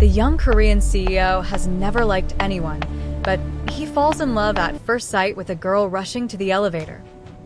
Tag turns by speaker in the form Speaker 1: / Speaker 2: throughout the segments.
Speaker 1: The young Korean CEO has never liked anyone, but he falls in love at first sight with a girl rushing to the elevator.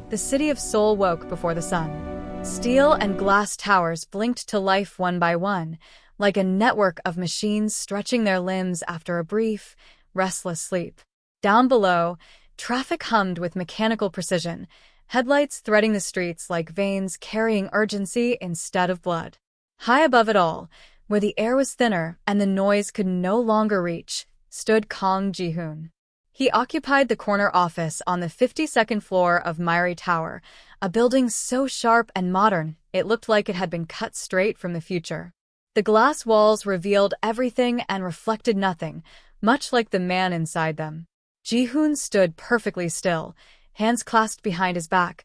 Speaker 1: The city of Seoul woke before the sun. Steel and glass towers blinked to life one by one, like a network of machines stretching their limbs after a brief, restless sleep. Down below, traffic hummed with mechanical precision, headlights threading the streets like veins carrying urgency instead of blood. High above it all, where the air was thinner and the noise could no longer reach, stood Kang Ji-hoon. He occupied the corner office on the 52nd floor of Myri Tower, a building so sharp and modern it looked like it had been cut straight from the future. The glass walls revealed everything and reflected nothing, much like the man inside them. Ji-hoon stood perfectly still, hands clasped behind his back,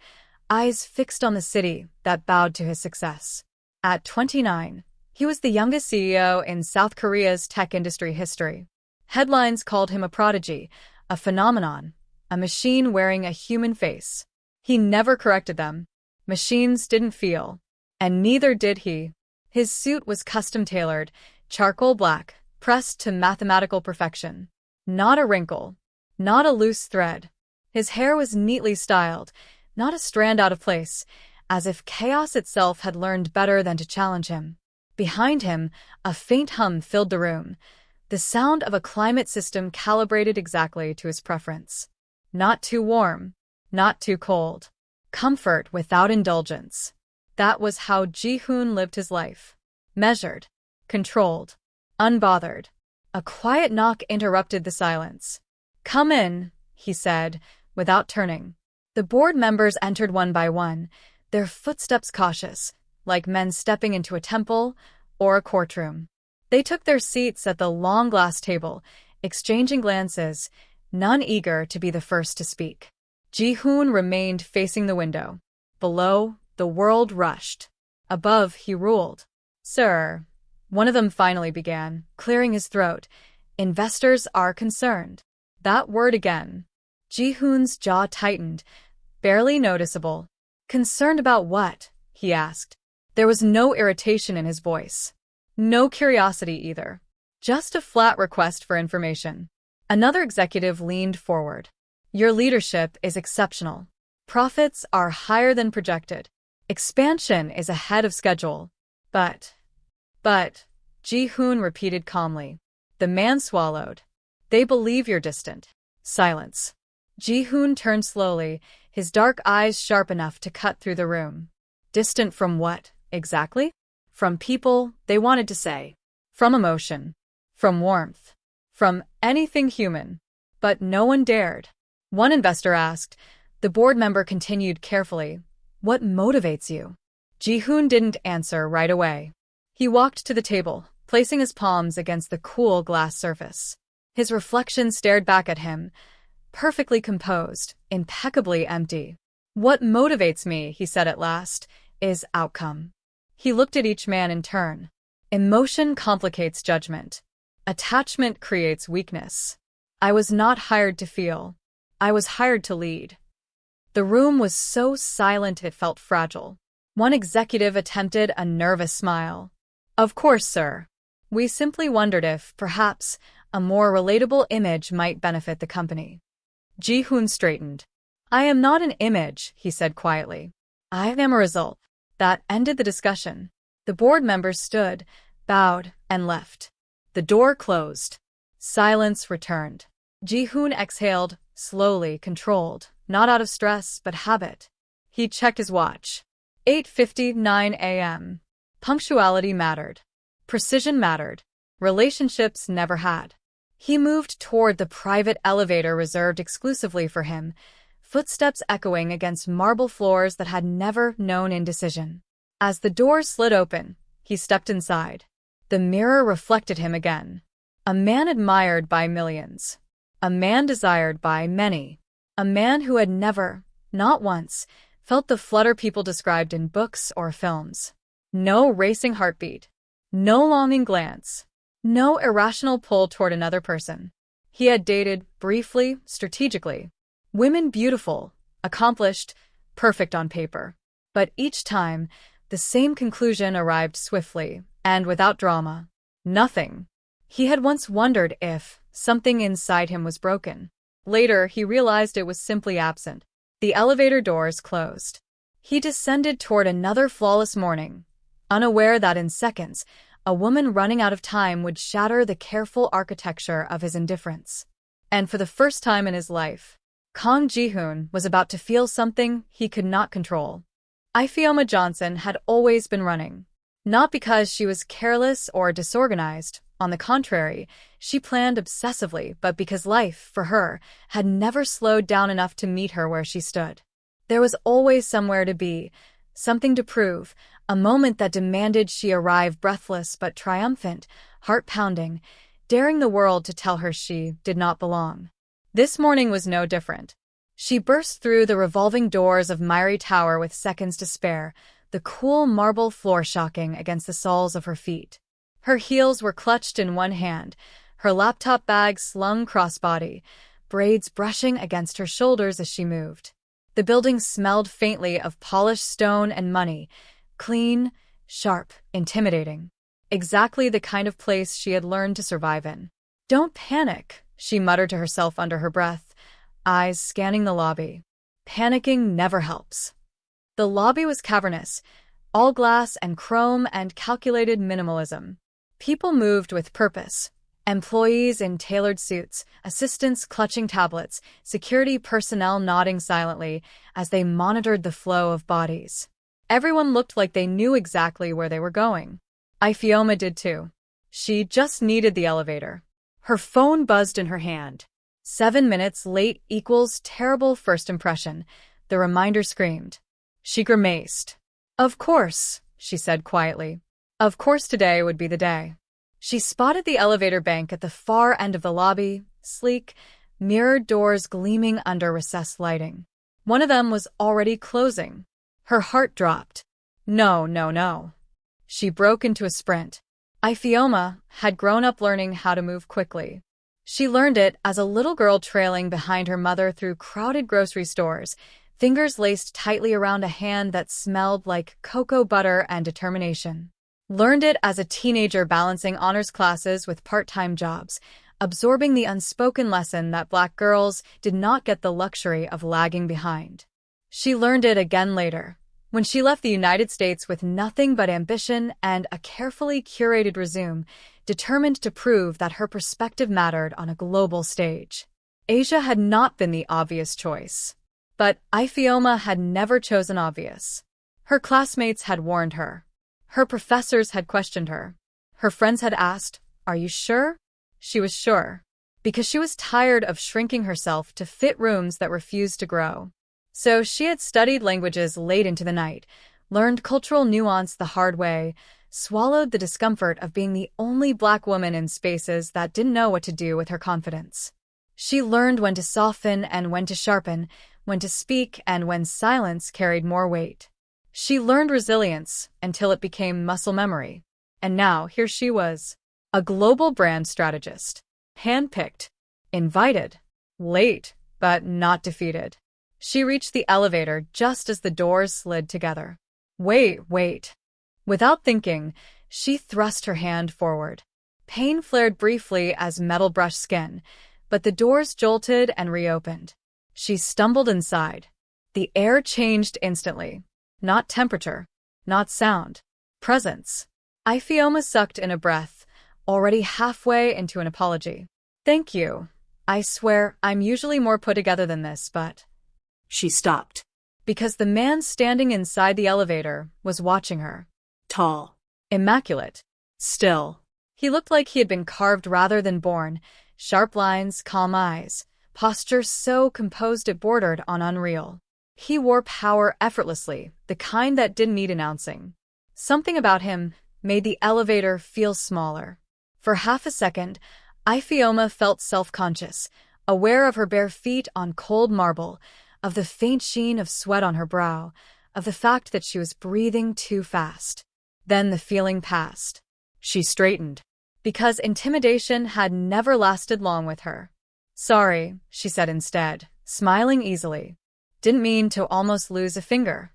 Speaker 1: eyes fixed on the city that bowed to his success. At 29, he was the youngest CEO in South Korea's tech industry history. Headlines called him a prodigy, a phenomenon, a machine wearing a human face. He never corrected them. Machines didn't feel. And neither did he. His suit was custom-tailored, charcoal black, pressed to mathematical perfection. Not a wrinkle. Not a loose thread. His hair was neatly styled, not a strand out of place, as if chaos itself had learned better than to challenge him. Behind him, a faint hum filled the room, the sound of a climate system calibrated exactly to his preference. Not too warm, not too cold. Comfort without indulgence. That was how Ji-hoon lived his life. Measured, controlled, unbothered. A quiet knock interrupted the silence. "Come in," he said, without turning. The board members entered one by one, their footsteps cautious, like men stepping into a temple or a courtroom. They took their seats at the long glass table, exchanging glances, none eager to be the first to speak. Ji-hoon remained facing the window. Below, the world rushed. Above, he ruled. "Sir," one of them finally began, clearing his throat, "investors are concerned." That word again. Ji-hoon's jaw tightened, barely noticeable. "Concerned about what?" he asked. There was no irritation in his voice. No curiosity either. Just a flat request for information. Another executive leaned forward. "Your leadership is exceptional. Profits are higher than projected. Expansion is ahead of schedule. But, Ji-hoon repeated calmly. The man swallowed. "They believe you're distant." Silence. Ji-hoon turned slowly, his dark eyes sharp enough to cut through the room. Distant from what, exactly? From people, they wanted to say. From emotion. From warmth. From anything human. But no one dared. One investor asked. The board member continued carefully. "What motivates you?" Ji-hoon didn't answer right away. He walked to the table, placing his palms against the cool glass surface. His reflection stared back at him, perfectly composed, impeccably empty. "What motivates me," he said at last, "is outcome." He looked at each man in turn. Emotion complicates judgment. Attachment creates weakness. I was not hired to feel. I was hired to lead. The room was so silent it felt fragile. One executive attempted a nervous smile. "Of course, sir. We simply wondered if, perhaps, a more relatable image might benefit the company." Ji-hoon straightened. "I am not an image," he said quietly. "I am a result." That ended the discussion. The board members stood, bowed, and left. The door closed. Silence returned. Ji-hoon exhaled, slowly, controlled, not out of stress, but habit. He checked his watch. 8:59 a.m. Punctuality mattered. Precision mattered. Relationships never had. He moved toward the private elevator reserved exclusively for him, footsteps echoing against marble floors that had never known indecision. As the door slid open, he stepped inside. The mirror reflected him again. A man admired by millions. A man desired by many. A man who had never, not once, felt the flutter people described in books or films. No racing heartbeat. No longing glance. No irrational pull toward another person. He had dated, briefly, strategically. Women beautiful, accomplished, perfect on paper. But each time, the same conclusion arrived swiftly, and without drama. Nothing. He had once wondered if something inside him was broken. Later, he realized it was simply absent. The elevator doors closed. He descended toward another flawless morning, unaware that in seconds, a woman running out of time would shatter the careful architecture of his indifference. And for the first time in his life, Kang Ji-hoon was about to feel something he could not control. Ifeoma Johnson had always been running. Not because she was careless or disorganized. On the contrary, she planned obsessively, but because life, for her, had never slowed down enough to meet her where she stood. There was always somewhere to be, something to prove, a moment that demanded she arrive breathless but triumphant, heart-pounding, daring the world to tell her she did not belong. This morning was no different. She burst through the revolving doors of Myrie Tower with seconds to spare, the cool marble floor shocking against the soles of her feet. Her heels were clutched in one hand, her laptop bag slung crossbody, braids brushing against her shoulders as she moved. The building smelled faintly of polished stone and money, clean, sharp, intimidating. Exactly the kind of place she had learned to survive in. "Don't panic," she muttered to herself under her breath, eyes scanning the lobby. Panicking never helps. The lobby was cavernous, all glass and chrome and calculated minimalism. People moved with purpose. Employees in tailored suits, assistants clutching tablets, security personnel nodding silently as they monitored the flow of bodies. Everyone looked like they knew exactly where they were going. Ifeoma did too. She just needed the elevator. Her phone buzzed in her hand. 7 minutes late equals terrible first impression, the reminder screamed. She grimaced. "Of course," she said quietly. Of course today would be the day. She spotted the elevator bank at the far end of the lobby, sleek, mirrored doors gleaming under recessed lighting. One of them was already closing. Her heart dropped. No, no, no. She broke into a sprint. Ifeoma had grown up learning how to move quickly. She learned it as a little girl trailing behind her mother through crowded grocery stores, fingers laced tightly around a hand that smelled like cocoa butter and determination. Learned it as a teenager balancing honors classes with part-time jobs, absorbing the unspoken lesson that Black girls did not get the luxury of lagging behind. She learned it again later, when she left the United States with nothing but ambition and a carefully curated resume, determined to prove that her perspective mattered on a global stage. Asia had not been the obvious choice. But Ifeoma had never chosen obvious. Her classmates had warned her. Her professors had questioned her. Her friends had asked, "Are you sure?" She was sure. Because she was tired of shrinking herself to fit rooms that refused to grow. So she had studied languages late into the night, learned cultural nuance the hard way, swallowed the discomfort of being the only Black woman in spaces that didn't know what to do with her confidence. She learned when to soften and when to sharpen, when to speak and when silence carried more weight. She learned resilience until it became muscle memory. And now here she was, a global brand strategist, handpicked, invited, late, but not defeated. She reached the elevator just as the doors slid together. Wait. Without thinking, she thrust her hand forward. Pain flared briefly as metal brushed skin, but the doors jolted and reopened. She stumbled inside. The air changed instantly. Not temperature, not sound, presence. Ifeoma sucked in a breath, already halfway into an apology. "Thank you. I swear I'm usually more put together than this, but..." She stopped. Because the man standing inside the elevator was watching her. Tall. Immaculate. Still. He looked like he had been carved rather than born. Sharp lines, calm eyes. Posture so composed it bordered on unreal. He wore power effortlessly, the kind that didn't need announcing. Something about him made the elevator feel smaller. For half a second, Ifeoma felt self-conscious, aware of her bare feet on cold marble, of the faint sheen of sweat on her brow, of the fact that she was breathing too fast. Then the feeling passed. She straightened, because intimidation had never lasted long with her. "Sorry," she said instead, smiling easily. "Didn't mean to almost lose a finger."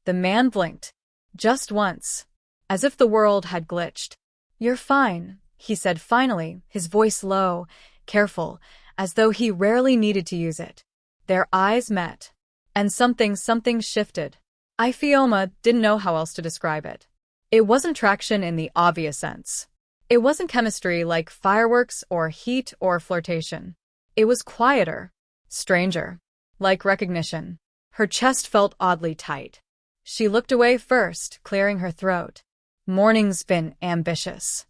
Speaker 1: The man blinked. Just once. As if the world had glitched. "You're fine," he said finally, his voice low, careful, as though he rarely needed to use it. Their eyes met, and something shifted. Ifeoma didn't know how else to describe it. It wasn't traction in the obvious sense. It wasn't chemistry like fireworks or heat or flirtation. It was quieter, stranger, like recognition. Her chest felt oddly tight. She looked away first, clearing her throat. Morning's been ambitious.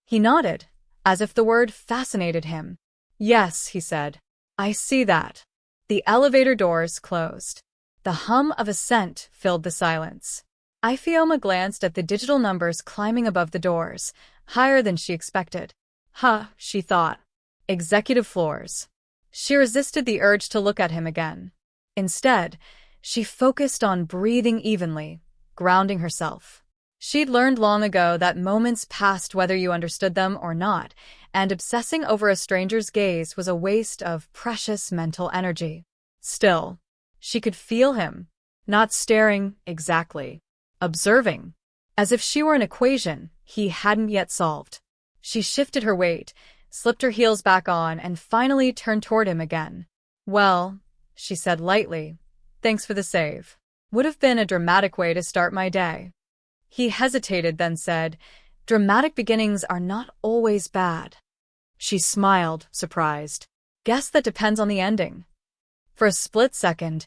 Speaker 1: He nodded, as if the word fascinated him. Yes, he said. I see that. The elevator doors closed. The hum of ascent filled the silence. Ifeoma glanced at the digital numbers climbing above the doors, higher than she expected. She thought. Executive floors. She resisted the urge to look at him again. Instead, she focused on breathing evenly, grounding herself. She'd learned long ago that moments passed whether you understood them or not, and obsessing over a stranger's gaze was a waste of precious mental energy. Still, she could feel him, not staring exactly, observing, as if she were an equation he hadn't yet solved. She shifted her weight, slipped her heels back on, and finally turned toward him again. Well, she said lightly, thanks for the save. Would have been a dramatic way to start my day. He hesitated, then said, dramatic beginnings are not always bad. She smiled, surprised. Guess that depends on the ending. For a split second,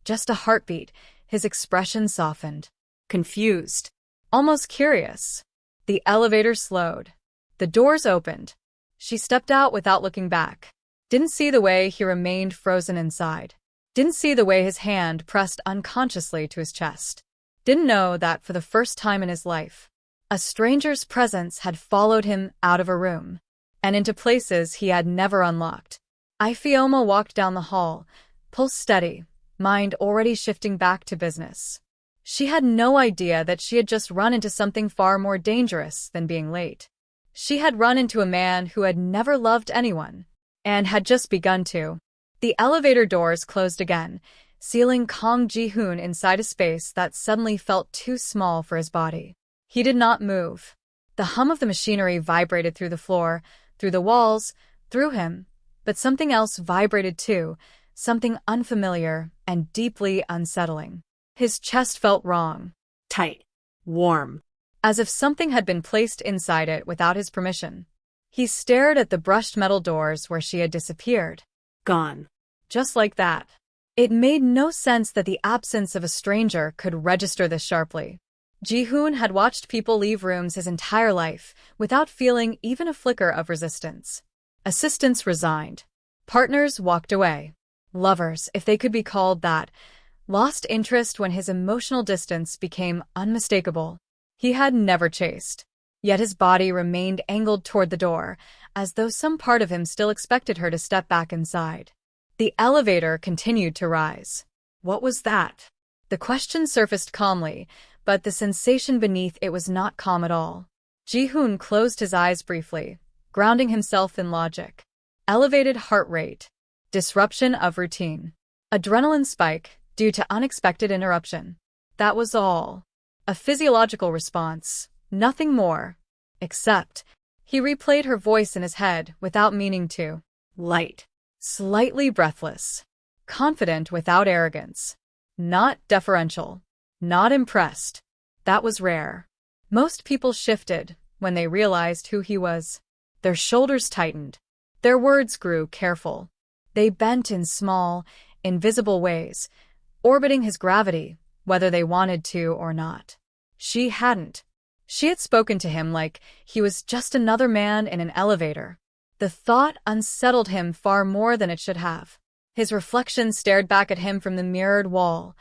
Speaker 1: just a heartbeat, his expression softened. Confused. Almost curious. The elevator slowed. The doors opened. She stepped out without looking back. Didn't see the way he remained frozen inside. Didn't see the way his hand pressed unconsciously to his chest. Didn't know that for the first time in his life, a stranger's presence had followed him out of a room and into places he had never unlocked. Ifeoma walked down the hall, pulse steady, mind already shifting back to business. She had no idea that she had just run into something far more dangerous than being late. She had run into a man who had never loved anyone, and had just begun to. The elevator doors closed again, sealing Kong Ji-hoon inside a space that suddenly felt too small for his body. He did not move. The hum of the machinery vibrated through the floor, through the walls, through him, but something else vibrated too, something unfamiliar and deeply unsettling. His chest felt wrong. Tight. Warm. As if something had been placed inside it without his permission. He stared at the brushed metal doors where she had disappeared. Gone. Just like that. It made no sense that the absence of a stranger could register this sharply. Ji-hoon had watched people leave rooms his entire life without feeling even a flicker of resistance. Assistants resigned. Partners walked away. Lovers, if they could be called that, lost interest when his emotional distance became unmistakable. He had never chased. Yet his body remained angled toward the door, as though some part of him still expected her to step back inside. The elevator continued to rise. What was that? The question surfaced calmly, but the sensation beneath it was not calm at all. Ji-hoon closed his eyes briefly, grounding himself in logic. Elevated heart rate. Disruption of routine. Adrenaline spike due to unexpected interruption. That was all. A physiological response, nothing more. Except, he replayed her voice in his head without meaning to. Light. Slightly breathless. Confident without arrogance. Not deferential. Not impressed. That was rare. Most people shifted when they realized who he was. Their shoulders tightened. Their words grew careful. They bent in small, invisible ways, orbiting his gravity, whether they wanted to or not. She hadn't. She had spoken to him like he was just another man in an elevator. The thought unsettled him far more than it should have. His reflection stared back at him from the mirrored wall,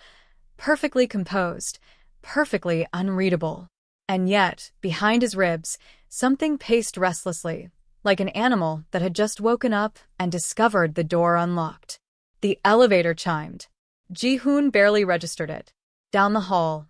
Speaker 1: perfectly composed, perfectly unreadable. And yet, behind his ribs, something paced restlessly, like an animal that had just woken up and discovered the door unlocked. The elevator chimed. Ji-hoon barely registered it. Down the hall,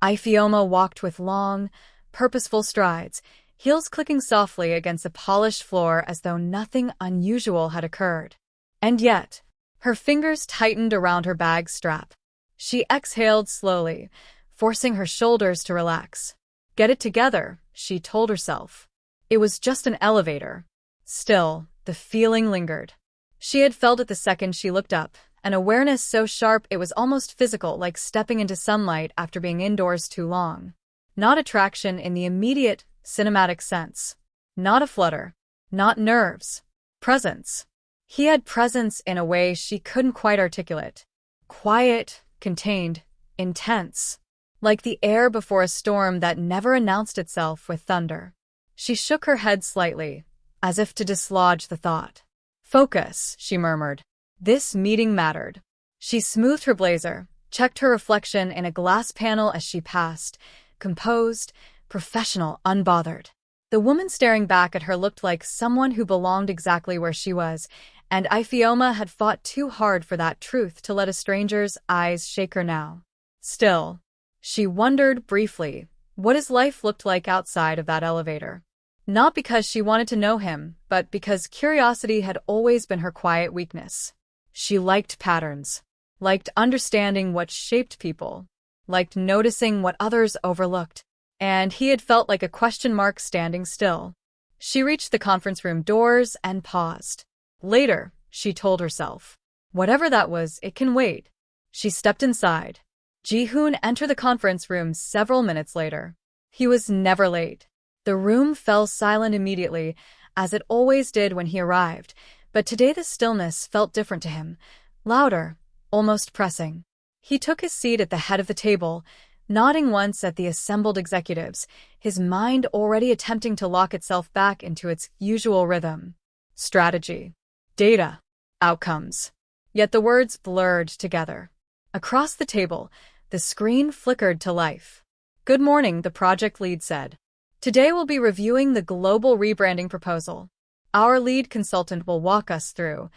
Speaker 1: Ifeoma walked with long, purposeful strides, heels clicking softly against the polished floor as though nothing unusual had occurred. And yet, her fingers tightened around her bag strap. She exhaled slowly, forcing her shoulders to relax. Get it together, she told herself. It was just an elevator. Still, the feeling lingered. She had felt it the second she looked up, an awareness so sharp it was almost physical, like stepping into sunlight after being indoors too long. Not attraction in the immediate, cinematic sense. Not a flutter. Not nerves. Presence. He had presence in a way she couldn't quite articulate. Quiet, contained, intense. Like the air before a storm that never announced itself with thunder. She shook her head slightly, as if to dislodge the thought. Focus, she murmured. This meeting mattered. She smoothed her blazer, checked her reflection in a glass panel as she passed, composed, professional, unbothered. The woman staring back at her looked like someone who belonged exactly where she was, and Ifeoma had fought too hard for that truth to let a stranger's eyes shake her now. Still, she wondered briefly what his life looked like outside of that elevator. Not because she wanted to know him, but because curiosity had always been her quiet weakness. She liked patterns, liked understanding what shaped people, liked noticing what others overlooked, and he had felt like a question mark standing still. She reached the conference room doors and paused. Later, she told herself. Whatever that was, it can wait. She stepped inside. Ji-hoon entered the conference room several minutes later. He was never late. The room fell silent immediately, as it always did when he arrived, but today the stillness felt different to him, louder, almost pressing. He took his seat at the head of the table, nodding once at the assembled executives, his mind already attempting to lock itself back into its usual rhythm. Strategy. Data. Outcomes. Yet the words blurred together. Across the table, the screen flickered to life. Good morning, the project lead said. Today we'll be reviewing the global rebranding proposal. Our lead consultant will walk us through.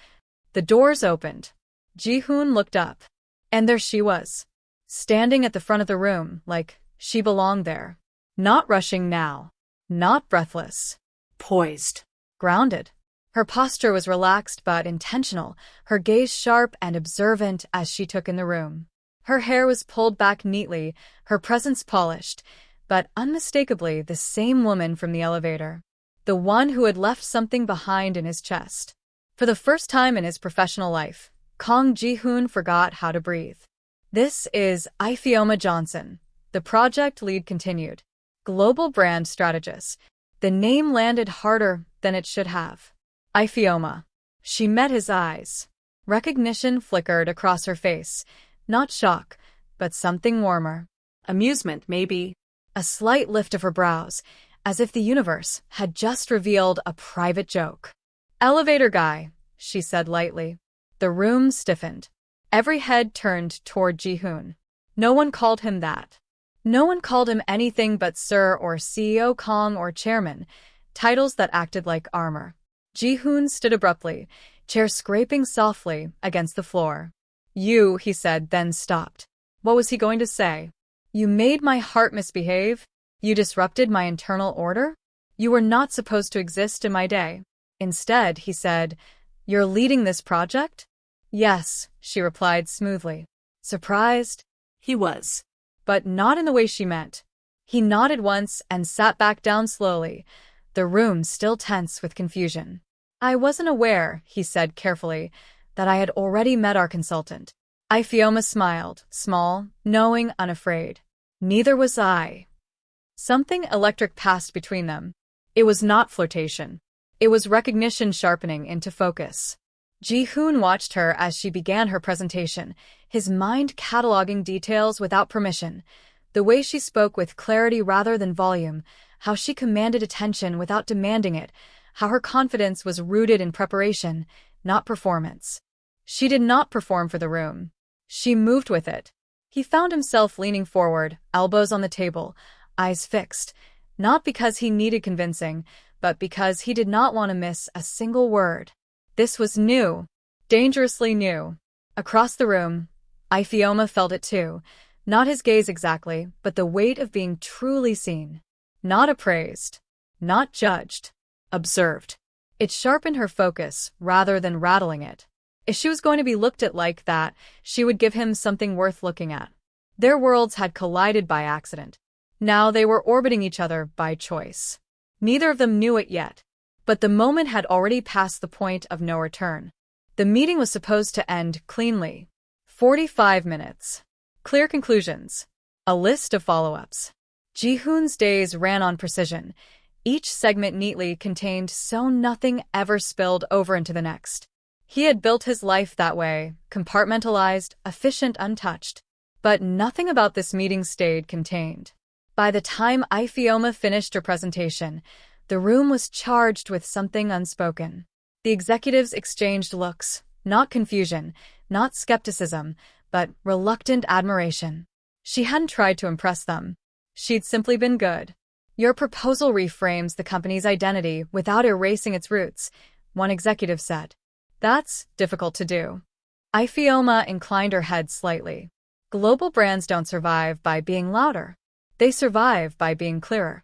Speaker 1: The doors opened. Ji-hoon looked up. And there she was, standing at the front of the room, like she belonged there. Not rushing now. Not breathless. Poised. Grounded. Her posture was relaxed but intentional, her gaze sharp and observant as she took in the room. Her hair was pulled back neatly, her presence polished, but unmistakably the same woman from the elevator. The one who had left something behind in his chest. For the first time in his professional life, Kang Ji-hoon forgot how to breathe. This is Ifeoma Johnson, the project lead continued. Global brand strategist. The name landed harder than it should have. Ifeoma. She met his eyes. Recognition flickered across her face. Not shock, but something warmer. Amusement, maybe. A slight lift of her brows, as if the universe had just revealed a private joke. Elevator guy, she said lightly. The room stiffened. Every head turned toward Ji-hoon. No one called him that. No one called him anything but Sir or CEO Kong or Chairman, titles that acted like armor. Ji-hoon stood abruptly, chair scraping softly against the floor. You, he said, then stopped. What was he going to say? You made my heart misbehave? You disrupted my internal order? You were not supposed to exist in my day. Instead, he said, you're leading this project? Yes, she replied smoothly. Surprised? He was. But not in the way she meant. He nodded once and sat back down slowly, the room still tense with confusion. I wasn't aware, he said carefully, that I had already met our consultant. Ifeoma smiled, small, knowing, unafraid. Neither was I. Something electric passed between them. It was not flirtation. It was recognition sharpening into focus. Ji-hoon watched her as she began her presentation, his mind cataloging details without permission. The way she spoke with clarity rather than volume, how she commanded attention without demanding it, how her confidence was rooted in preparation, not performance. She did not perform for the room. She moved with it. He found himself leaning forward, elbows on the table, eyes fixed, not because he needed convincing, but because he did not want to miss a single word. This was new, dangerously new. Across the room, Ifeoma felt it too, not his gaze exactly, but the weight of being truly seen. Not appraised, not judged, observed. It sharpened her focus rather than rattling it. If she was going to be looked at like that, she would give him something worth looking at. Their worlds had collided by accident. Now they were orbiting each other by choice. Neither of them knew it yet, but the moment had already passed the point of no return. The meeting was supposed to end cleanly. 45 minutes. Clear conclusions. A list of follow-ups. Ji-hoon's days ran on precision. Each segment neatly contained so nothing ever spilled over into the next. He had built his life that way, compartmentalized, efficient, untouched. But nothing about this meeting stayed contained. By the time Ifeoma finished her presentation, the room was charged with something unspoken. The executives exchanged looks, not confusion, not skepticism, but reluctant admiration. She hadn't tried to impress them. She'd simply been good. Your proposal reframes the company's identity without erasing its roots, one executive said. That's difficult to do. Ifeoma inclined her head slightly. Global brands don't survive by being louder. They survive by being clearer.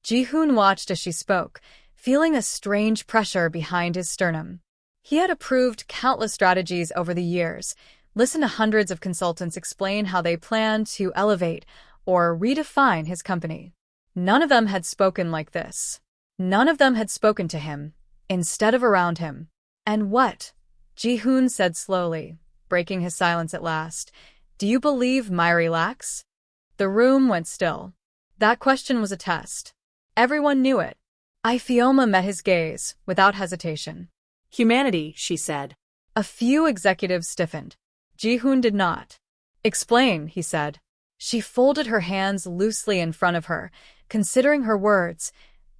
Speaker 1: Ji-hoon watched as she spoke, feeling a strange pressure behind his sternum. He had approved countless strategies over the years, listened to hundreds of consultants explain how they planned to elevate or redefine his company. None of them had spoken like this. None of them had spoken to him, instead of around him. And what? Ji-hoon said slowly, breaking his silence at last. Do you believe Myri lacks? The room went still. That question was a test. Everyone knew it. Ifeoma met his gaze, without hesitation.
Speaker 2: Humanity, she said.
Speaker 1: A few executives stiffened. Ji-hoon did not. Explain, he said. She folded her hands loosely in front of her, considering her words,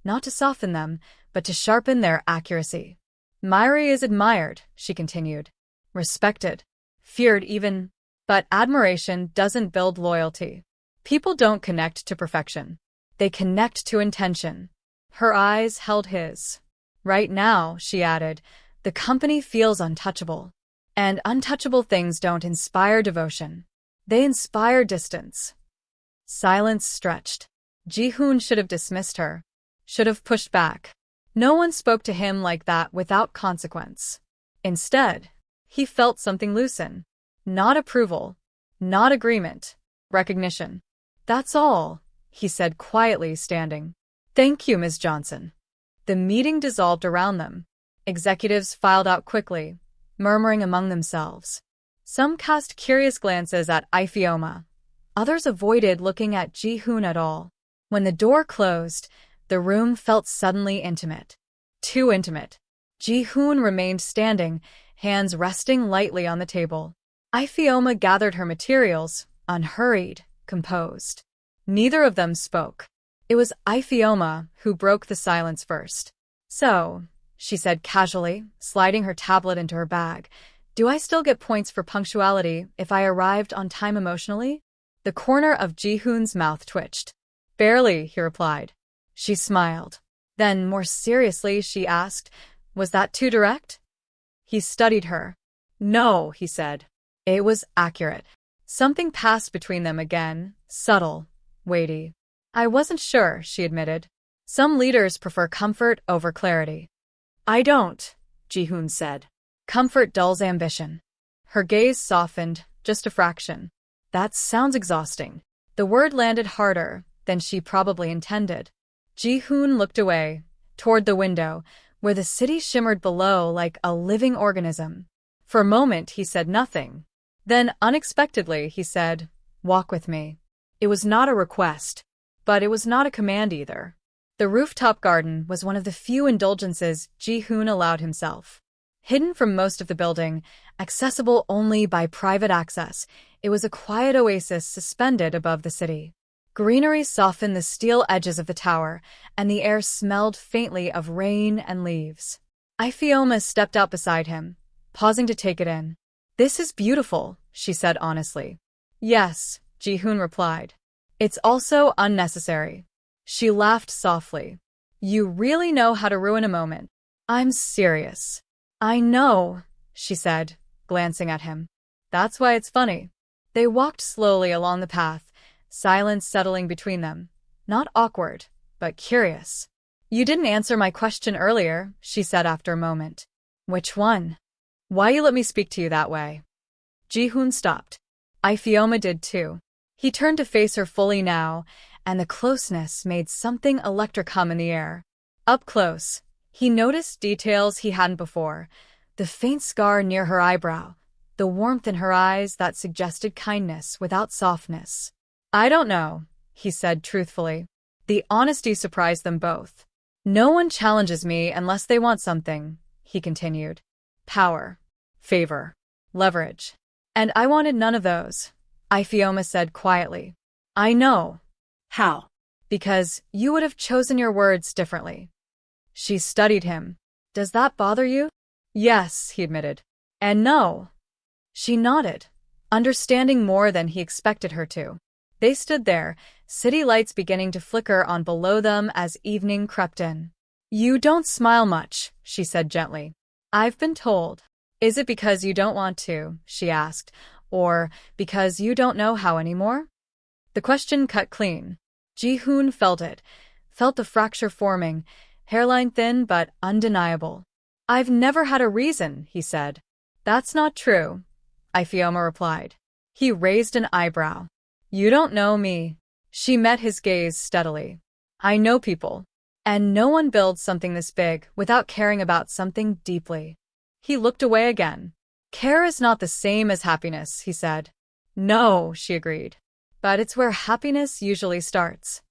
Speaker 1: not to soften them, but to sharpen their accuracy. Myri is admired, she continued. Respected. Feared even. But admiration doesn't build loyalty. People don't connect to perfection. They connect to intention. Her eyes held his. Right now, she added, the company feels untouchable. And untouchable things don't inspire devotion. They inspire distance. Silence stretched. Ji-hoon should have dismissed her. Should have pushed back. No one spoke to him like that without consequence. Instead, he felt something loosen. Not approval. Not agreement. Recognition. That's all, he said quietly, standing. Thank you, Ms. Johnson. The meeting dissolved around them. Executives filed out quickly, murmuring among themselves. Some cast curious glances at Ifeoma. Others avoided looking at Ji-hoon at all. When the door closed, the room felt suddenly intimate. Too intimate. Ji-hoon remained standing, hands resting lightly on the table. Ifeoma gathered her materials, unhurried, composed. Neither of them spoke. It was Ifeoma who broke the silence first. So, she said casually, sliding her tablet into her bag, do I still get points for punctuality if I arrived on time emotionally? The corner of Ji-hoon's mouth twitched. Barely, he replied. She smiled. Then, more seriously, she asked, was that too direct? He studied her. No, he said. It was accurate. Something passed between them again, subtle, weighty. I wasn't sure, she admitted. Some leaders prefer comfort over clarity. I don't, Ji-hoon said. Comfort dulls ambition. Her gaze softened, just a fraction. That sounds exhausting. The word landed harder than she probably intended. Ji-hoon looked away, toward the window, where the city shimmered below like a living organism. For a moment he said nothing. Then, unexpectedly, he said, walk with me. It was not a request, but it was not a command either. The rooftop garden was one of the few indulgences Ji-hoon allowed himself. Hidden from most of the building, accessible only by private access, it was a quiet oasis suspended above the city. Greenery softened the steel edges of the tower, and the air smelled faintly of rain and leaves. Ifeoma stepped out beside him, pausing to take it in. This is beautiful, she said honestly. Yes, Ji-hoon replied. It's also unnecessary. She laughed softly. You really know how to ruin a moment. I'm serious. I know, she said, glancing at him. That's why it's funny. They walked slowly along the path, silence settling between them. Not awkward, but curious. You didn't answer my question earlier, she said after a moment. Which one? Why you let me speak to you that way? Ji-hoon stopped. Ifeoma did too. He turned to face her fully now, and the closeness made something electric hum in the air. Up close, he noticed details he hadn't before: the faint scar near her eyebrow, the warmth in her eyes that suggested kindness without softness. "I don't know," he said truthfully. The honesty surprised them both. "No one challenges me unless they want something," he continued. "Power, favor, leverage. And I wanted none of those," Ifeoma said quietly. "I know."
Speaker 2: How?
Speaker 1: "Because you would have chosen your words differently." She studied him. "Does that bother you?" "Yes," he admitted. "And no." She nodded, understanding more than he expected her to. They stood there, city lights beginning to flicker on below them as evening crept in. "You don't smile much," she said gently. "I've been told." "Is it because you don't want to?" she asked. "Or because you don't know how anymore?" The question cut clean. Ji-hoon felt it, felt the fracture forming, hairline thin but undeniable. "I've never had a reason," he said. "That's not true," Ifeoma replied. He raised an eyebrow. "You don't know me." She met his gaze steadily. "I know people. And no one builds something this big without caring about something deeply." He looked away again. "Care is not the same as happiness," he said. "No," she agreed. "But it's where happiness usually starts."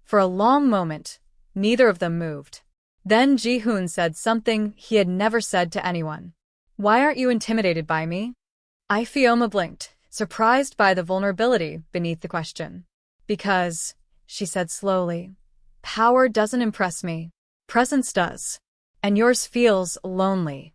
Speaker 1: For a long moment, neither of them moved. Then Ji-hoon said something he had never said to anyone. "Why aren't you intimidated by me?" Ifeoma blinked, surprised by the vulnerability beneath the question. "Because," she said slowly, "power doesn't impress me. Presence does. And yours feels lonely."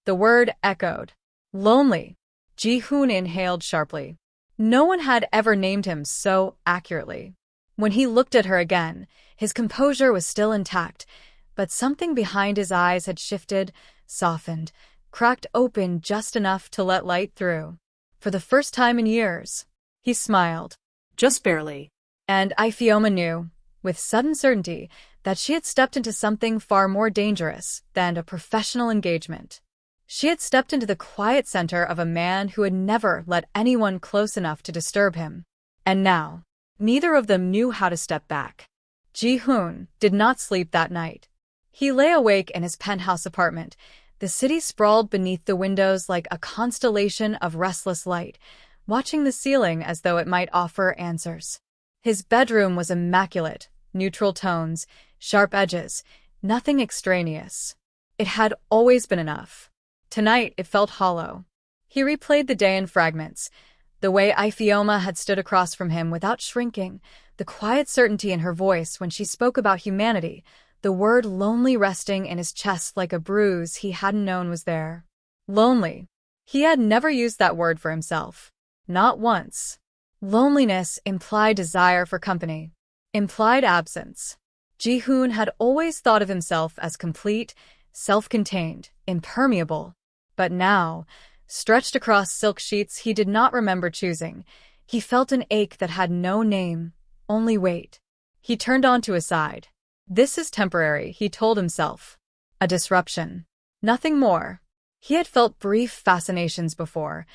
Speaker 1: The word echoed. Lonely. Ji-hoon inhaled sharply. No one had ever named him so accurately. When he looked at her again, his composure was still intact, but something behind his eyes had shifted, softened, cracked open just enough to let light through. For the first time in years, he smiled.
Speaker 2: Just barely.
Speaker 1: And Ifeoma knew, with sudden certainty, that she had stepped into something far more dangerous than a professional engagement. She had stepped into the quiet center of a man who had never let anyone close enough to disturb him. And now, neither of them knew how to step back. Ji-hoon did not sleep that night. He lay awake in his penthouse apartment. The city sprawled beneath the windows like a constellation of restless light, watching the ceiling as though it might offer answers. His bedroom was immaculate, neutral tones, sharp edges, nothing extraneous. It had always been enough. Tonight it felt hollow. He replayed the day in fragments, the way Ifeoma had stood across from him without shrinking, the quiet certainty in her voice when she spoke about humanity, the word lonely resting in his chest like a bruise he hadn't known was there. Lonely. He had never used that word for himself. Not once. Loneliness implied desire for company, implied absence. Ji-hoon had always thought of himself as complete, self-contained, impermeable. But now, stretched across silk sheets he did not remember choosing, he felt an ache that had no name, only weight. He turned onto his side. This is temporary, he told himself. A disruption. Nothing more. He had felt brief fascinations before,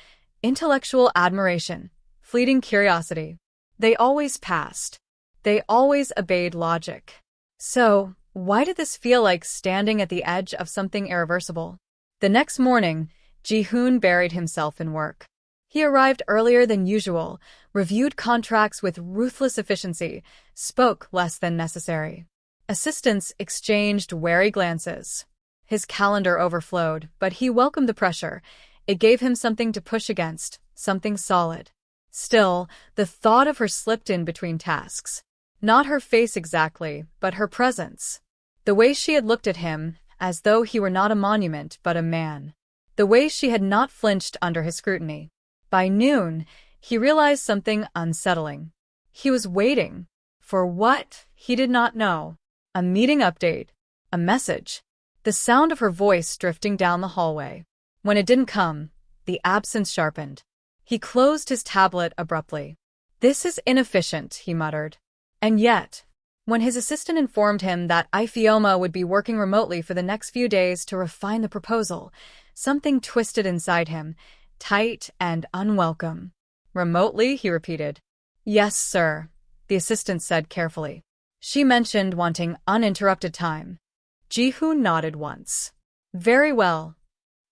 Speaker 1: intellectual admiration, fleeting curiosity. They always passed. They always obeyed logic. So, why did this feel like standing at the edge of something irreversible? The next morning, Ji-hoon buried himself in work. He arrived earlier than usual, reviewed contracts with ruthless efficiency, spoke less than necessary. Assistants exchanged wary glances. His calendar overflowed, but he welcomed the pressure. It gave him something to push against, something solid. Still, the thought of her slipped in between tasks. Not her face exactly, but her presence. The way she had looked at him, as though he were not a monument but a man. The way she had not flinched under his scrutiny. By noon, he realized something unsettling. He was waiting. For what? He did not know. A meeting update. A message. The sound of her voice drifting down the hallway. When it didn't come, the absence sharpened. He closed his tablet abruptly. "This is inefficient," he muttered. And yet, when his assistant informed him that Ifeoma would be working remotely for the next few days to refine the proposal, something twisted inside him, tight and unwelcome. "Remotely?" he repeated. "Yes, sir." the assistant said carefully. She mentioned wanting uninterrupted time. Ji-hoon nodded once. Very well.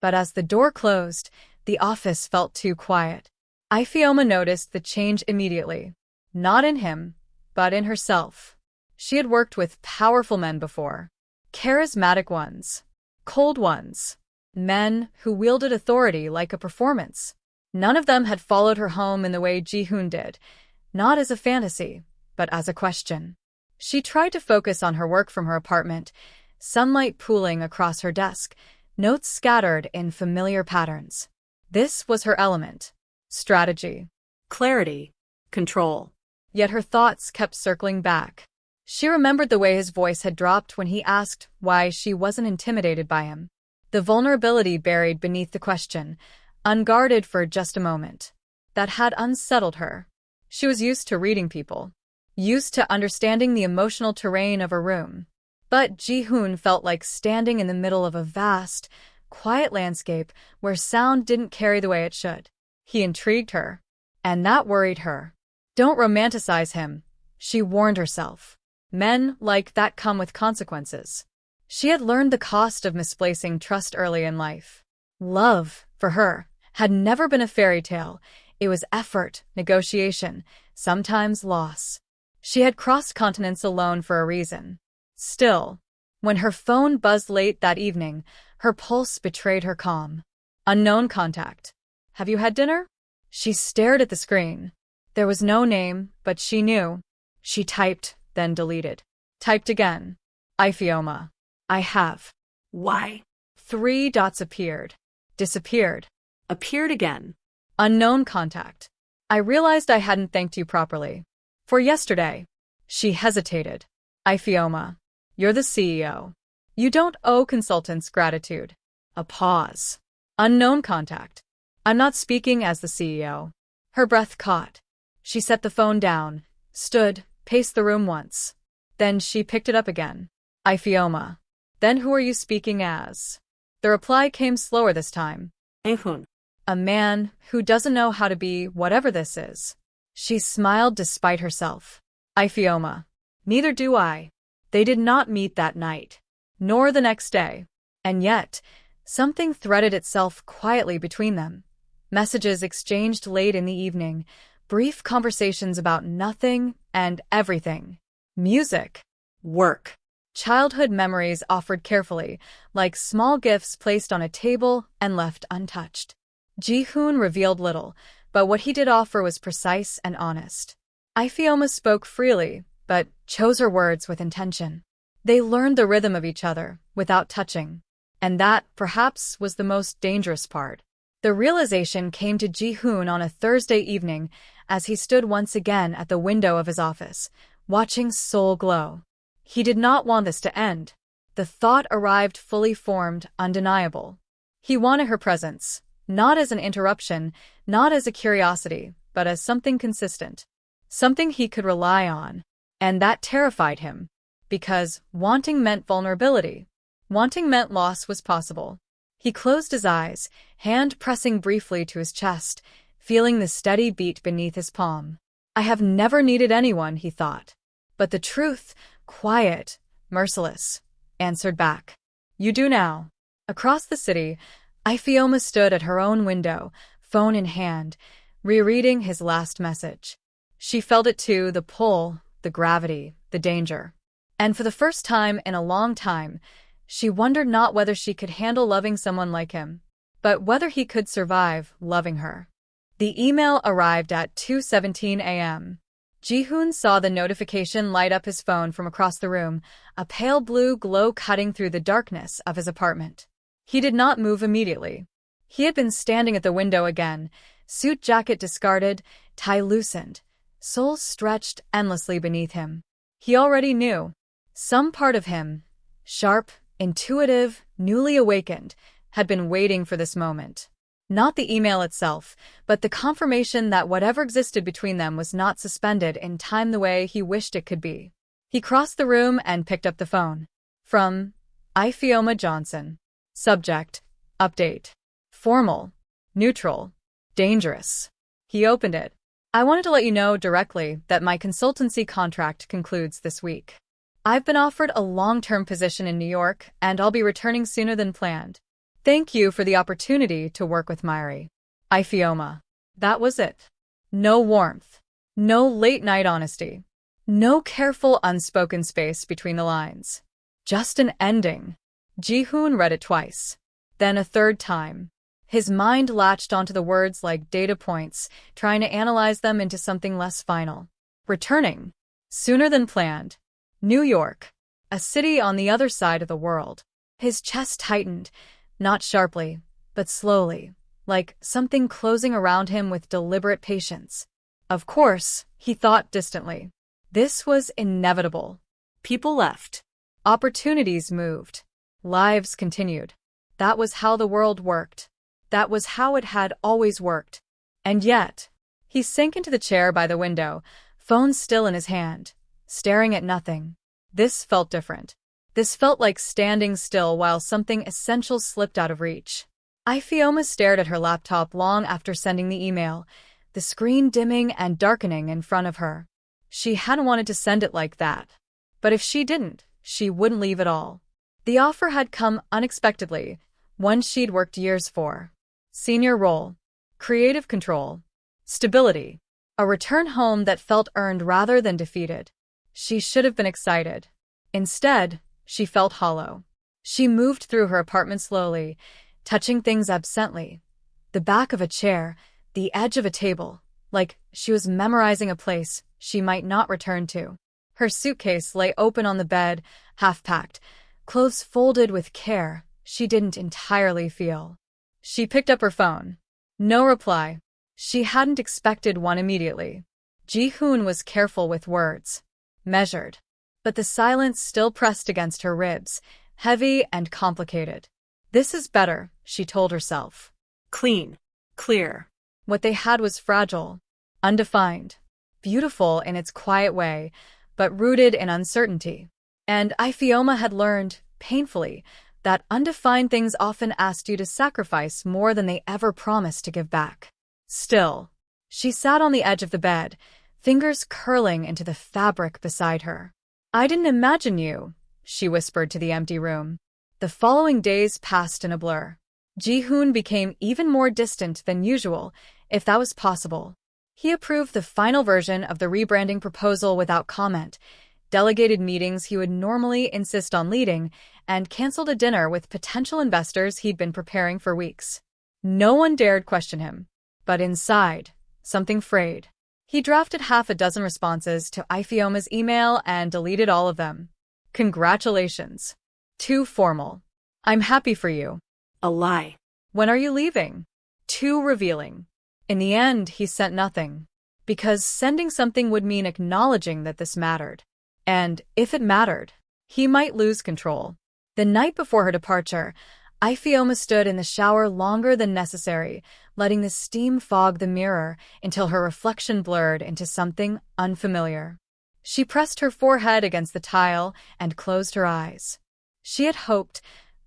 Speaker 1: But as the door closed, the office felt too quiet. Ifeoma noticed the change immediately. Not in him, but in herself. She had worked with powerful men before. Charismatic ones. Cold ones. Men who wielded authority like a performance. None of them had followed her home in the way Ji-hoon did, not as a fantasy, but as a question. She tried to focus on her work from her apartment, sunlight pooling across her desk, notes scattered in familiar patterns. This was her element. Strategy.
Speaker 2: Clarity. Control.
Speaker 1: Yet her thoughts kept circling back. She remembered the way his voice had dropped when he asked why she wasn't intimidated by him. The vulnerability buried beneath the question, unguarded for just a moment, that had unsettled her. She was used to reading people, used to understanding the emotional terrain of a room. But Ji-hoon felt like standing in the middle of a vast, quiet landscape where sound didn't carry the way it should. He intrigued her, and that worried her. Don't romanticize him, she warned herself. Men like that come with consequences. She had learned the cost of misplacing trust early in life. Love, for her, had never been a fairy tale. It was effort, negotiation, sometimes loss. She had crossed continents alone for a reason. Still, when her phone buzzed late that evening, her pulse betrayed her calm. Unknown contact. Have you had dinner? She stared at the screen. There was no name, but she knew. She typed, then deleted. Typed again. Ifeoma. I have.
Speaker 2: Why?
Speaker 1: 3 dots appeared. Disappeared.
Speaker 2: Appeared again.
Speaker 1: Unknown contact. I realized I hadn't thanked you properly. For yesterday. She hesitated. Ifeoma. You're the CEO. You don't owe consultants gratitude. A pause. Unknown contact. I'm not speaking as the CEO. Her breath caught. She set the phone down, stood, paced the room once. Then she picked it up again. Ifeoma. Then who are you speaking as? The reply came slower this time.
Speaker 2: Ehun.
Speaker 1: A man who doesn't know how to be whatever this is. She smiled despite herself. Ifeoma. Neither do I. They did not meet that night. Nor the next day. And yet, something threaded itself quietly between them. Messages exchanged late in the evening. Brief conversations about nothing and everything. Music. Work. Childhood memories offered carefully, like small gifts placed on a table and left untouched. Ji-hoon revealed little, but what he did offer was precise and honest. Ifeoma spoke freely, but chose her words with intention. They learned the rhythm of each other, without touching. And that, perhaps, was the most dangerous part. The realization came to Ji-hoon on a Thursday evening as he stood once again at the window of his office, watching Seoul glow. He did not want this to end. The thought arrived fully formed, undeniable. He wanted her presence, not as an interruption, not as a curiosity, but as something consistent. Something he could rely on. And that terrified him. Because wanting meant vulnerability. Wanting meant loss was possible. He closed his eyes, hand pressing briefly to his chest, feeling the steady beat beneath his palm. I have never needed anyone, he thought. But the truth, quiet, merciless, answered back. You do now. Across the city, Ifeoma stood at her own window, phone in hand, rereading his last message. She felt it too, the pull, the gravity, the danger. And for the first time in a long time, she wondered not whether she could handle loving someone like him, but whether he could survive loving her. The email arrived at 2:17 a.m. Ji-hoon saw the notification light up his phone from across the room, a pale blue glow cutting through the darkness of his apartment. He did not move immediately. He had been standing at the window again, suit jacket discarded, tie loosened, soles stretched endlessly beneath him. He already knew. Some part of him, sharp, intuitive, newly awakened, had been waiting for this moment. Not the email itself, but the confirmation that whatever existed between them was not suspended in time the way he wished it could be. He crossed the room and picked up the phone. From Ifeoma Johnson. Subject, update. Formal, neutral, dangerous. He opened it. I wanted to let you know directly that my consultancy contract concludes this week. I've been offered a long-term position in New York, and I'll be returning sooner than planned. Thank you for the opportunity to work with Myri. Ifioma. That was it. No warmth. No late-night honesty. No careful unspoken space between the lines. Just an ending. Ji-hoon read it twice. Then a third time. His mind latched onto the words like data points, trying to analyze them into something less final. Returning. Sooner than planned. New York. A city on the other side of the world. His chest tightened, not sharply, but slowly, like something closing around him with deliberate patience. Of course, he thought distantly. This was inevitable.
Speaker 2: People left.
Speaker 1: Opportunities moved. Lives continued. That was how the world worked. That was how it had always worked. And yet, he sank into the chair by the window, phone still in his hand, staring at nothing. This felt different. This felt like standing still while something essential slipped out of reach. Ifioma stared at her laptop long after sending the email, the screen dimming and darkening in front of her. She hadn't wanted to send it like that. But if she didn't, she wouldn't leave at all. The offer had come unexpectedly, one she'd worked years for. Senior role. Creative control. Stability. A return home that felt earned rather than defeated. She should have been excited. Instead, she felt hollow. She moved through her apartment slowly, touching things absently. The back of a chair, the edge of a table, like she was memorizing a place she might not return to. Her suitcase lay open on the bed, half-packed, clothes folded with care she didn't entirely feel. She picked up her phone. No reply. She hadn't expected one immediately. Ji-hoon was careful with words. Measured. But the silence still pressed against her ribs, heavy and complicated. This is better, she told herself.
Speaker 2: Clean. Clear.
Speaker 1: What they had was fragile, undefined, beautiful in its quiet way, but rooted in uncertainty. And Ifioma had learned, painfully, that undefined things often asked you to sacrifice more than they ever promised to give back. Still, she sat on the edge of the bed, fingers curling into the fabric beside her. I didn't imagine you, she whispered to the empty room. The following days passed in a blur. Ji-hoon became even more distant than usual, if that was possible. He approved the final version of the rebranding proposal without comment, delegated meetings he would normally insist on leading, and canceled a dinner with potential investors he'd been preparing for weeks. No one dared question him. But inside, something frayed. He drafted half a dozen responses to Ifioma's email and deleted all of them. Congratulations. Too formal. I'm happy for you.
Speaker 2: A lie.
Speaker 1: When are you leaving? Too revealing. In the end, he sent nothing. Because sending something would mean acknowledging that this mattered. And if it mattered, he might lose control. The night before her departure, Ifioma stood in the shower longer than necessary, letting the steam fog the mirror until her reflection blurred into something unfamiliar. She pressed her forehead against the tile and closed her eyes. She had hoped,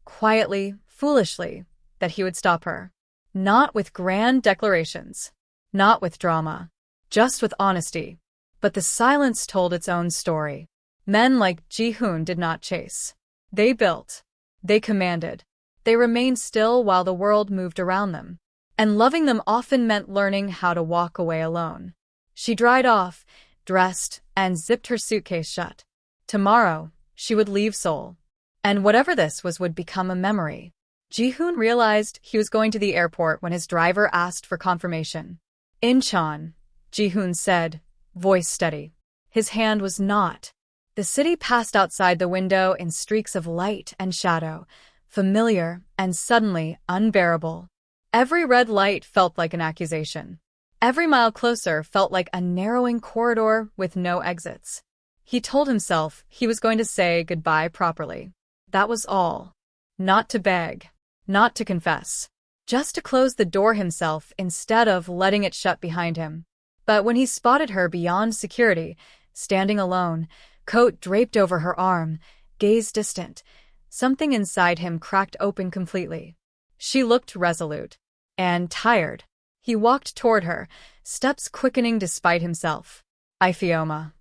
Speaker 1: quietly, foolishly, that he would stop her. Not with grand declarations. Not with drama. Just with honesty. But the silence told its own story. Men like Ji-hoon did not chase. They built. They commanded. They remained still while the world moved around them. And loving them often meant learning how to walk away alone. She dried off, dressed, and zipped her suitcase shut. Tomorrow, she would leave Seoul. And whatever this was would become a memory. Ji-hoon realized he was going to the airport when his driver asked for confirmation. Incheon, Ji-hoon said, voice steady. His hand was not. The city passed outside the window in streaks of light and shadow, familiar and suddenly unbearable. Every red light felt like an accusation. Every mile closer felt like a narrowing corridor with no exits. He told himself he was going to say goodbye properly. That was all. Not to beg. Not to confess. Just to close the door himself instead of letting it shut behind him. But when he spotted her beyond security, standing alone, coat draped over her arm, gaze distant, something inside him cracked open completely. She looked resolute. And tired. He walked toward her, steps quickening despite himself. Iphioma.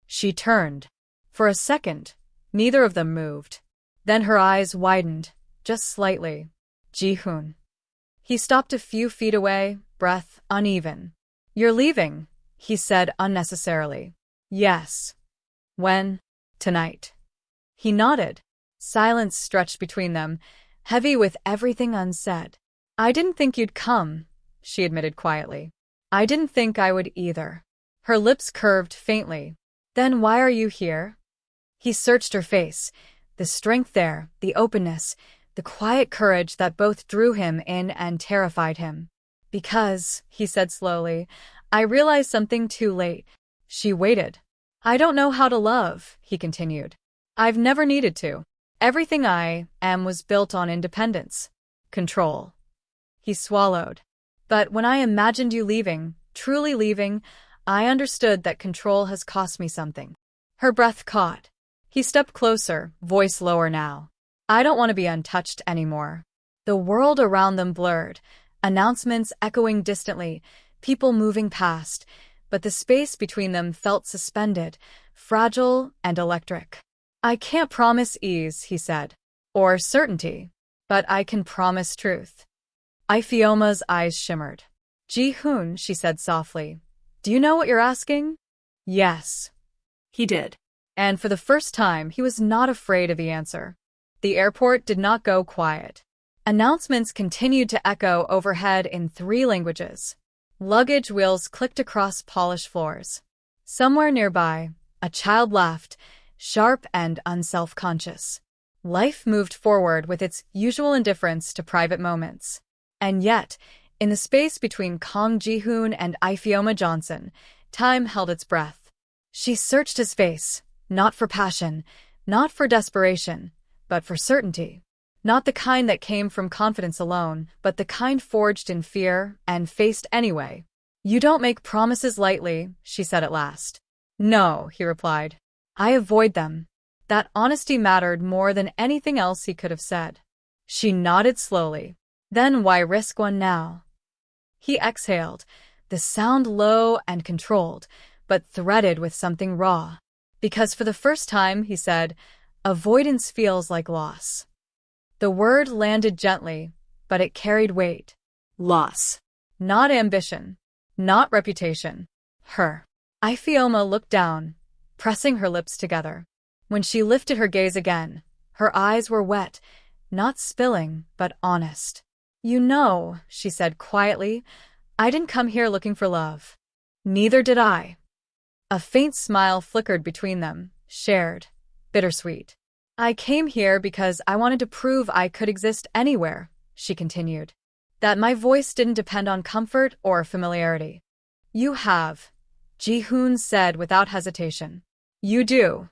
Speaker 1: She turned. For a second, neither of them moved. Then her eyes widened, just slightly. Ji-hoon. He stopped a few feet away, breath uneven. You're leaving, he said unnecessarily. Yes. When? Tonight. He nodded. Silence stretched between them, heavy with everything unsaid. I didn't think you'd come, she admitted quietly. I didn't think I would either. Her lips curved faintly. Then why are you here? He searched her face. The strength there, the openness, the quiet courage that both drew him in and terrified him. Because, he said slowly, I realized something too late. She waited. I don't know how to love, he continued. I've never needed to. Everything I am was built on independence. Control. He swallowed. But when I imagined you leaving, truly leaving, I understood that control has cost me something. Her breath caught. He stepped closer, voice lower now. I don't want to be untouched anymore. The world around them blurred, announcements echoing distantly, people moving past, but the space between them felt suspended, fragile and electric. I can't promise ease, he said, or certainty, but I can promise truth. Iphioma's eyes shimmered. Ji-hoon, she said softly, do you know what you're asking? Yes.
Speaker 2: He did.
Speaker 1: And for the first time, he was not afraid of the answer. The airport did not go quiet. Announcements continued to echo overhead in 3 languages. Luggage wheels clicked across polished floors. Somewhere nearby, a child laughed, sharp and unself-conscious. Life moved forward with its usual indifference to private moments. And yet, in the space between Kang Ji-hoon and Iphioma Johnson, time held its breath. She searched his face, not for passion, not for desperation, but for certainty. Not the kind that came from confidence alone, but the kind forged in fear and faced anyway. You don't make promises lightly, she said at last. No, he replied. I avoid them. That honesty mattered more than anything else he could have said. She nodded slowly. Then why risk one now? He exhaled, the sound low and controlled, but threaded with something raw. Because for the first time, he said, avoidance feels like loss. The word landed gently, but it carried weight.
Speaker 2: Loss.
Speaker 1: Not ambition. Not reputation. Her. Iphioma looked down, pressing her lips together. When she lifted her gaze again, her eyes were wet, not spilling, but honest. You know, she said quietly, I didn't come here looking for love. Neither did I. A faint smile flickered between them, shared, bittersweet. I came here because I wanted to prove I could exist anywhere, she continued. That my voice didn't depend on comfort or familiarity. You have, Ji-hoon said without hesitation. You do.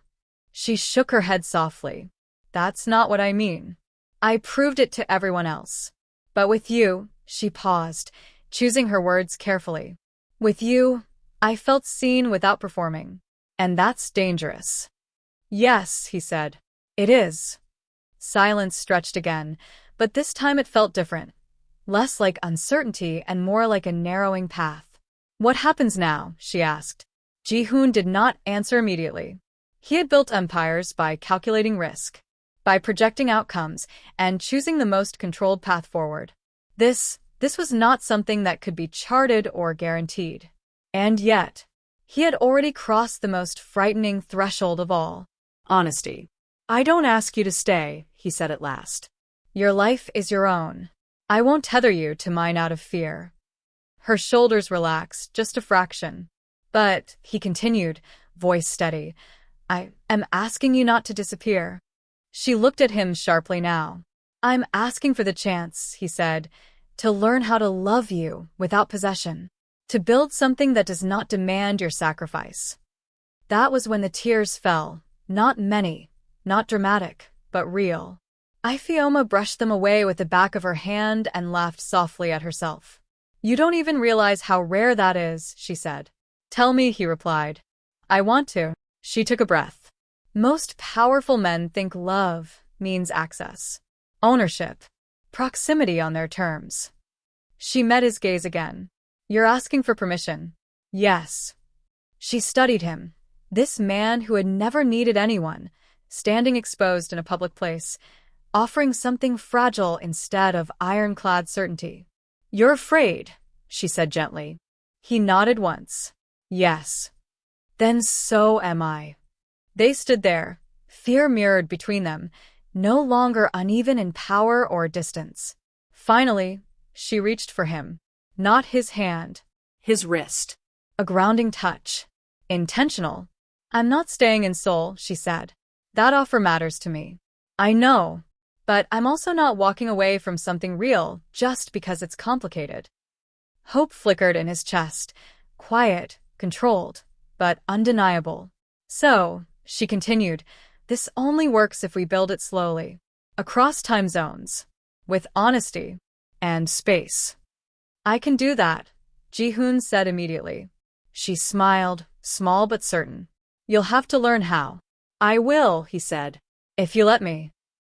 Speaker 1: She shook her head softly. That's not what I mean. I proved it to everyone else. But with you, she paused, choosing her words carefully. With you, I felt seen without performing. And that's dangerous. Yes, he said. It is. Silence stretched again, but this time it felt different. Less like uncertainty and more like a narrowing path. What happens now? She asked. Ji-hoon did not answer immediately. He had built empires by calculating risk, by projecting outcomes, and choosing the most controlled path forward. This was not something that could be charted or guaranteed. And yet, he had already crossed the most frightening threshold of all.
Speaker 2: Honesty.
Speaker 1: I don't ask you to stay, he said at last. Your life is your own. I won't tether you to mine out of fear. Her shoulders relaxed, just a fraction. But, he continued, voice steady, I am asking you not to disappear. She looked at him sharply now. I'm asking for the chance, he said, to learn how to love you without possession. To build something that does not demand your sacrifice. That was when the tears fell, not many. Not dramatic, but real. Iphioma brushed them away with the back of her hand and laughed softly at herself. You don't even realize how rare that is, she said. Tell me, he replied. I want to. She took a breath. Most powerful men think love means access, ownership, proximity on their terms. She met his gaze again. You're asking for permission. Yes. She studied him. This man who had never needed anyone, standing exposed in a public place, offering something fragile instead of ironclad certainty. You're afraid, she said gently. He nodded once. Yes. Then so am I. They stood there, fear mirrored between them, no longer uneven in power or distance. Finally, she reached for him. Not his hand.
Speaker 2: His wrist.
Speaker 1: A grounding touch. Intentional. I'm not staying in Seoul, she said. That offer matters to me. I know. But I'm also not walking away from something real just because it's complicated. Hope flickered in his chest. Quiet, controlled, but undeniable. So, she continued, this only works if we build it slowly. Across time zones. With honesty. And space. I can do that, Ji-hoon said immediately. She smiled, small but certain. You'll have to learn how. I will, he said. If you let me.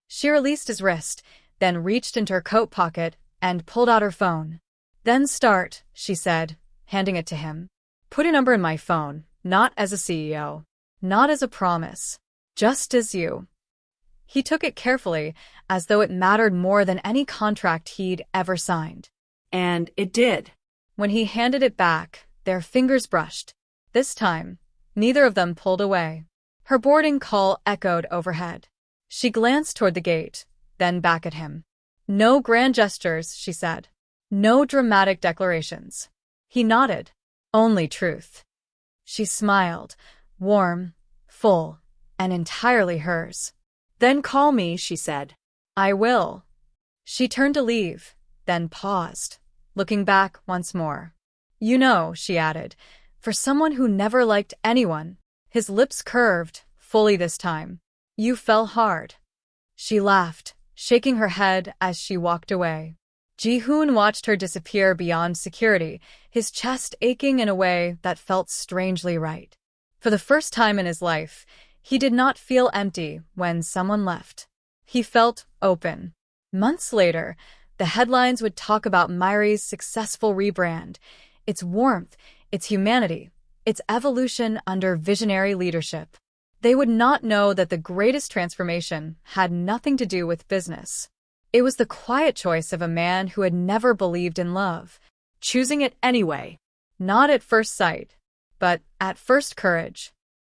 Speaker 1: She released his wrist, then reached into her coat pocket and pulled out her phone. Then start, she said, handing it to him. Put a number in my phone, not as a CEO, not as a promise, just as you. He took it carefully, as though it mattered more than any contract he'd ever signed.
Speaker 2: And it did.
Speaker 1: When he handed it back, their fingers brushed. This time, neither of them pulled away. Her boarding call echoed overhead. She glanced toward the gate, then back at him. No grand gestures, she said. No dramatic declarations. He nodded. Only truth. She smiled, warm, full, and entirely hers. Then call me, she said. I will. She turned to leave, then paused, looking back once more. You know, she added, for someone who never liked anyone, his lips curved, fully this time. You fell hard. She laughed, shaking her head as she walked away. Ji-hoon watched her disappear beyond security, his chest aching in a way that felt strangely right. For the first time in his life, he did not feel empty when someone left. He felt open. Months later, the headlines would talk about Myri's successful rebrand, its warmth, its humanity, its evolution under visionary leadership. They would not know that the greatest transformation had nothing to do with business. It was the quiet choice of a man who had never believed in love, choosing it anyway, not at first sight, but at first courage.